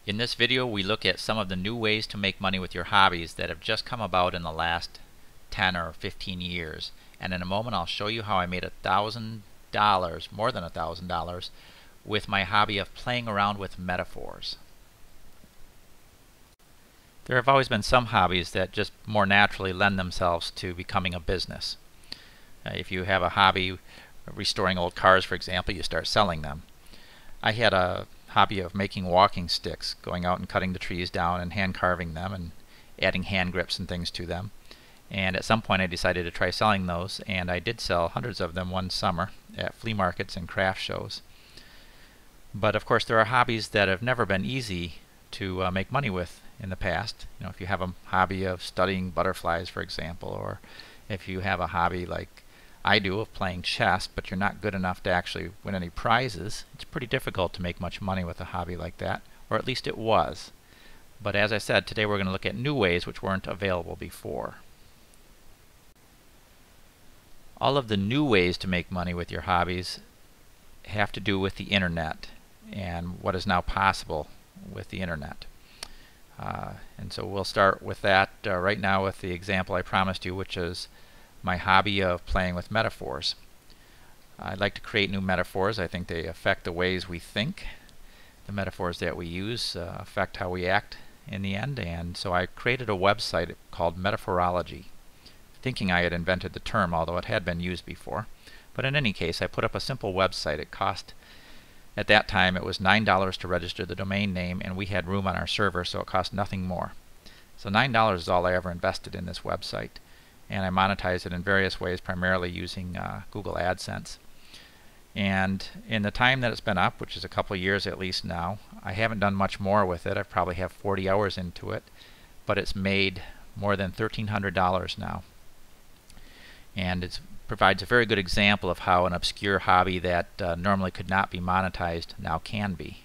In this video we look at some of the new ways to make money with your hobbies that have just come about in the last 10 or 15 years. And in a moment I'll show you how I made $1,000, more than $1,000, with my hobby of playing around with metaphors. There have always been some hobbies that just more naturally lend themselves to becoming a business. If you have a hobby restoring old cars, for example, you start selling them. I had a hobby of making walking sticks, going out and cutting the trees down and hand carving them and adding hand grips and things to them. And at some point I decided to try selling those, and I did sell hundreds of them one summer at flea markets and craft shows. But of course there are hobbies that have never been easy to make money with in the past. You know, if you have a hobby of studying butterflies, for example, or if you have a hobby like I do of playing chess, but you're not good enough to actually win any prizes, it's pretty difficult to make much money with a hobby like that, or at least it was. But as I said, today we're going to look at new ways which weren't available before. All of the new ways to make money with your hobbies have to do with the internet and what is now possible with the internet. And so we'll start with that right now with the example I promised you, which is my hobby of playing with metaphors. I'd like to create new metaphors. I think they affect the ways we think. The metaphors that we use affect how we act in the end, and so I created a website called Metaphorology, thinking I had invented the term, although it had been used before. But in any case, I put up a simple website. It cost, at that time, it was $9 to register the domain name, and we had room on our server, so it cost nothing more. So $9 is all I ever invested in this website. And I monetize it in various ways, primarily using Google AdSense. And in the time that it's been up, which is a couple years at least now, I haven't done much more with it. I probably have 40 hours into it, but it's made more than $1,300 now. And it provides a very good example of how an obscure hobby that normally could not be monetized now can be.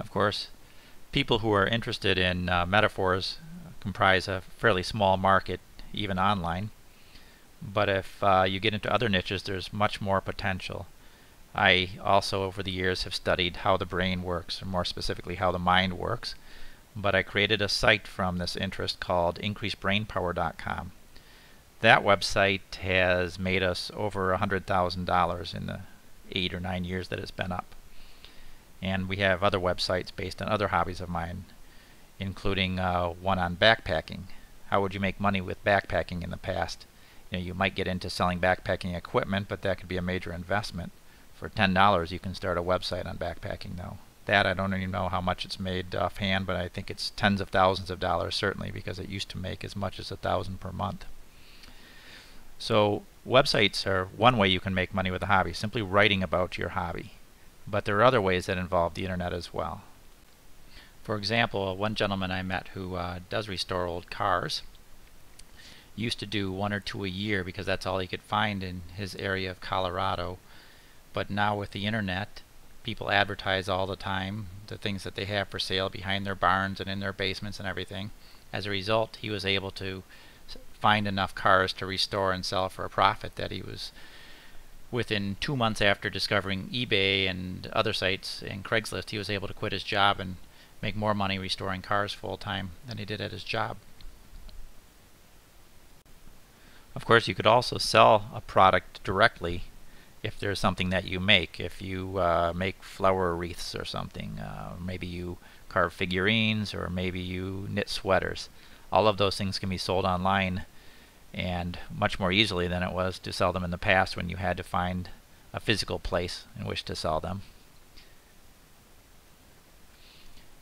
Of course, people who are interested in metaphors comprise a fairly small market, even online. But if you get into other niches, there's much more potential. I also, over the years, have studied how the brain works, or more specifically how the mind works. But I created a site from this interest called increasebrainpower.com. That website has made us over $100,000 in the 8 or 9 years that it's been up. And we have other websites based on other hobbies of mine, including one on backpacking. How would you make money with backpacking in the past? You know, you might get into selling backpacking equipment, but that could be a major investment. For $10 you can start a website on backpacking though. That I don't even know how much it's made offhand, but I think it's tens of thousands of dollars certainly, because it used to make as much as $1,000 per month. So websites are one way you can make money with a hobby, simply writing about your hobby. But there are other ways that involve the internet as well. For example, one gentleman I met who does restore old cars used to do 1 or 2 a year because that's all he could find in his area of Colorado. But now with the internet, people advertise all the time the things that they have for sale behind their barns and in their basements and everything. As a result, he was able to find enough cars to restore and sell for a profit that he was, within 2 months after discovering eBay and other sites and Craigslist, he was able to quit his job and make more money restoring cars full time than he did at his job. Of course, you could also sell a product directly if there's something that you make. If you make flower wreaths or something, maybe you carve figurines, or maybe you knit sweaters. All of those things can be sold online, and much more easily than it was to sell them in the past when you had to find a physical place in which to sell them.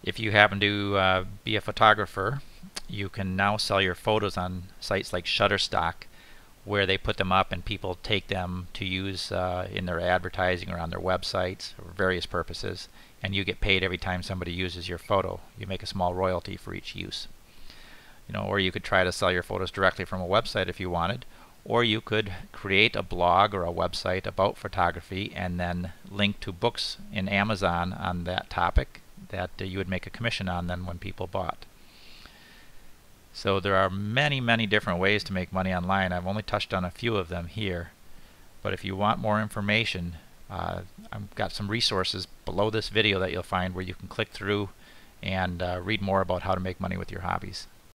If you happen to be a photographer, you can now sell your photos on sites like Shutterstock, where they put them up and people take them to use in their advertising or on their websites for various purposes, and you get paid every time somebody uses your photo. You make a small royalty for each use. You know, or you could try to sell your photos directly from a website if you wanted, or you could create a blog or a website about photography and then link to books in Amazon on that topic that you would make a commission on then when people bought. So there are many, many different ways to make money online. I've only touched on a few of them here, but if you want more information, I've got some resources below this video that you'll find where you can click through and read more about how to make money with your hobbies.